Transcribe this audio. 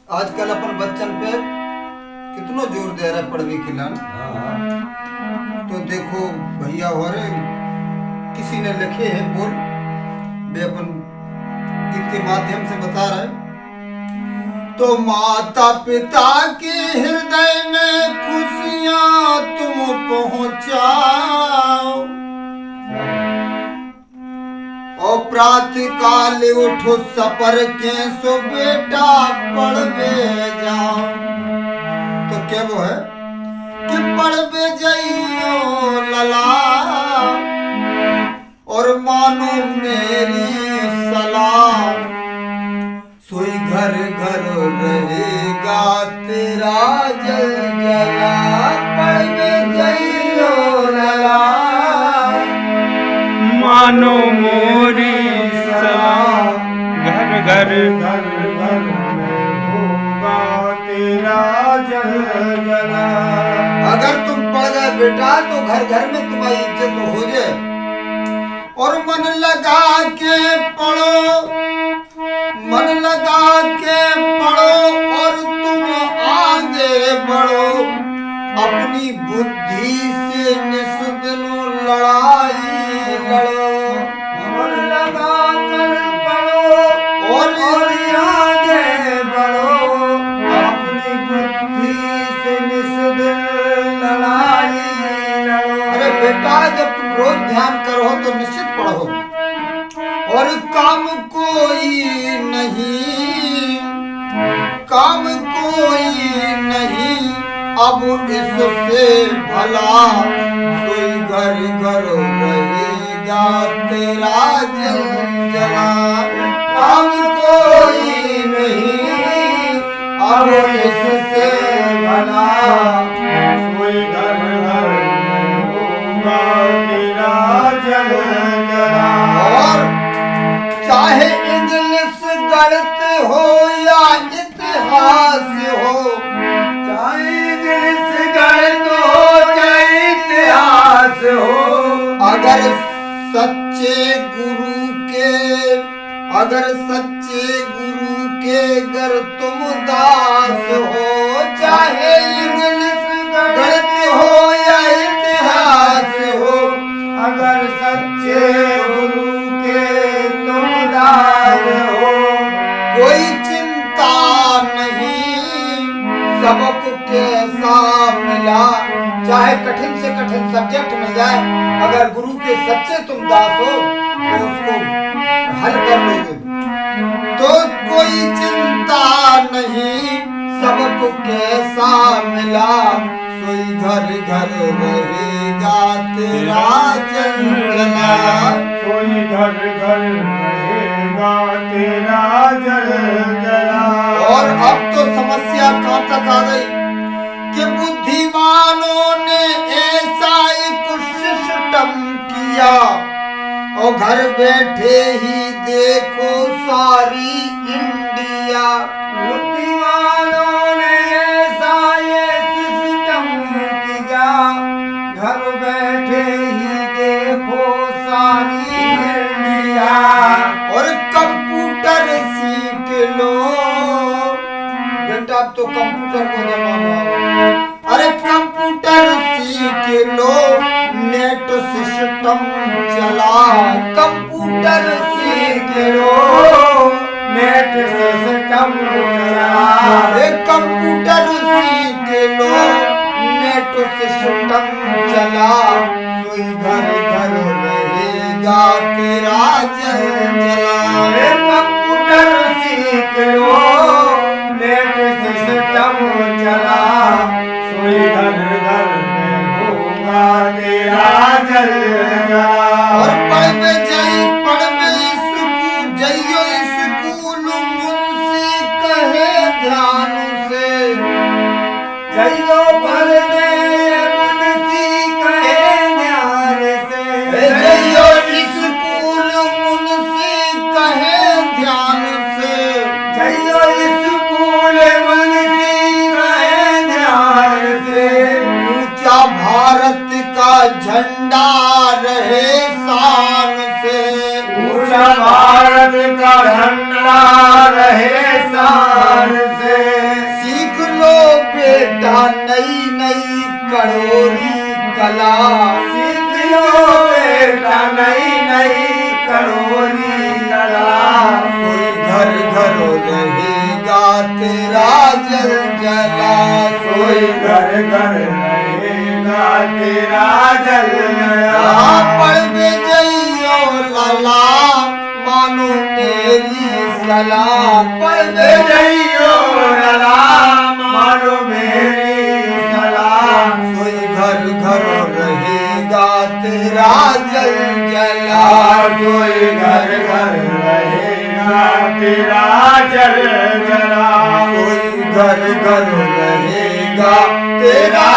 आजकल अपन बच्चन पे कितनो जोर दे रहा है पढ़वे के लान। तो देखो भैया हो रे किसी ने लिखे हैं बोल वे अपन इनके माध्यम से बता रहे हैं। तो माता पिता के हृदय में खुशियां तुम पहुंचाओ और प्रातः काल उठो सपर के सो बेटा पढ़वे जाओ। तो क्या वो है कि पढ़वे जाइयो लला और मानो मेरी सलाह सोई घर घर रहेगा तेरा जलजला। पढ़वे जाइयो लला मानो मोरी सलाह घर घर घर घर में होगा तेरा जलजला। अगर तुम पढ़ गए बेटा तो घर घर में तुम्हारी इज्जत हो जाए। और मन लगा के पढ़ो, मन लगा के पढ़ो और तुम आगे बढ़ो। अपनी बुद्धि से निस्दिन लड़ाई लड़ो। मन लगा कर पढ़ो और आगे बढ़ो। अपनी बुद्धि से निस्दिन लड़ाई लड़ो। अरे बेटा जब तुम रोज ध्यान करो तो निश्चित पढ़ो। और काम कोई नहीं, काम कोई नहीं अब इससे भला कोई घर घर रहेगा तेरा जलजला। काम कोई नहीं अब इससे भला कोई घर घर होगा तेरा जलजला। और चाहे इंग्लिश गणित हो या इतिहास हो, चाहे इंग्लिश गणित हो चाहे इतिहास हो। अगर सच्चे गुरु के, अगर सच्चे गुरु के घर तुम दास हो। चाहे इंग्लिश गणित हो या इतिहास हो, अगर सच्चे गुरु के तुम दास हो। कोई चिंता नहीं सबक कैसा मिला। चाहे कठिन से कठिन सब्जेक्ट मिल जाए, अगर गुरु के सच्चे तुम दास हो तो उसको हल कर लोगे। तो कोई चिंता नहीं सबक कैसा मिला सोई घर घर रहेगा तेरा जलजला। कोई घर घर रहेगा तेरा जलजला। और अब तो समस्या कहां तक आ गई कि बुद्धिमानों ने ऐसा एक सिस्टम किया और घर बैठे ही देखो सारी इंडिया। बुद्धिमानों ने ऐसा ये सिस्टम किया, घर बैठे ही देखो सारी इंडिया। और कंप्यूटर सीख लो बेटा, अब तो कंप्यूटर को जमाना है। अरे कंप्यूटर सीख लो नेट सिस्टम चला। कंप्यूटर सीख लो नेट सिस्टम चला। अरे कंप्यूटर सीख लो नेट सिस्टम चला। कोई घर घर रहेगा तेरा जलजला। अरे कंप्यूटर सीख लो नेट सिस्टम चला। सोई घर घर में होगा तेरा जलजला। और पढ़वे जाई पढ़वे स्कूल जाइयो स्कूल मुंशी कहे ध्यान से। जइयो पढ़ने मुंशी कहे ध्यान से। जाइयो स्कूल मुंशी कहे ध्यान से। जइयो स्कूल मुंशी कहे ध्यान से। ऊंचा भारत का झंडा रहे शान से। ऊंचा भारत का झंडा रहे शान से। तेरा जल जला। सोई घर घर रहेगा तेरा जल जला। पढ़ के जइयो लाला मानो मेरी सलाह। पढ़ के जइयो लाला मानो मेरी सलाह। सोई घर घर रहेगा तेरा जल जला। सोई घर घर रहेगा तेरा जल जला। सोई घर घर रहेगा तेरा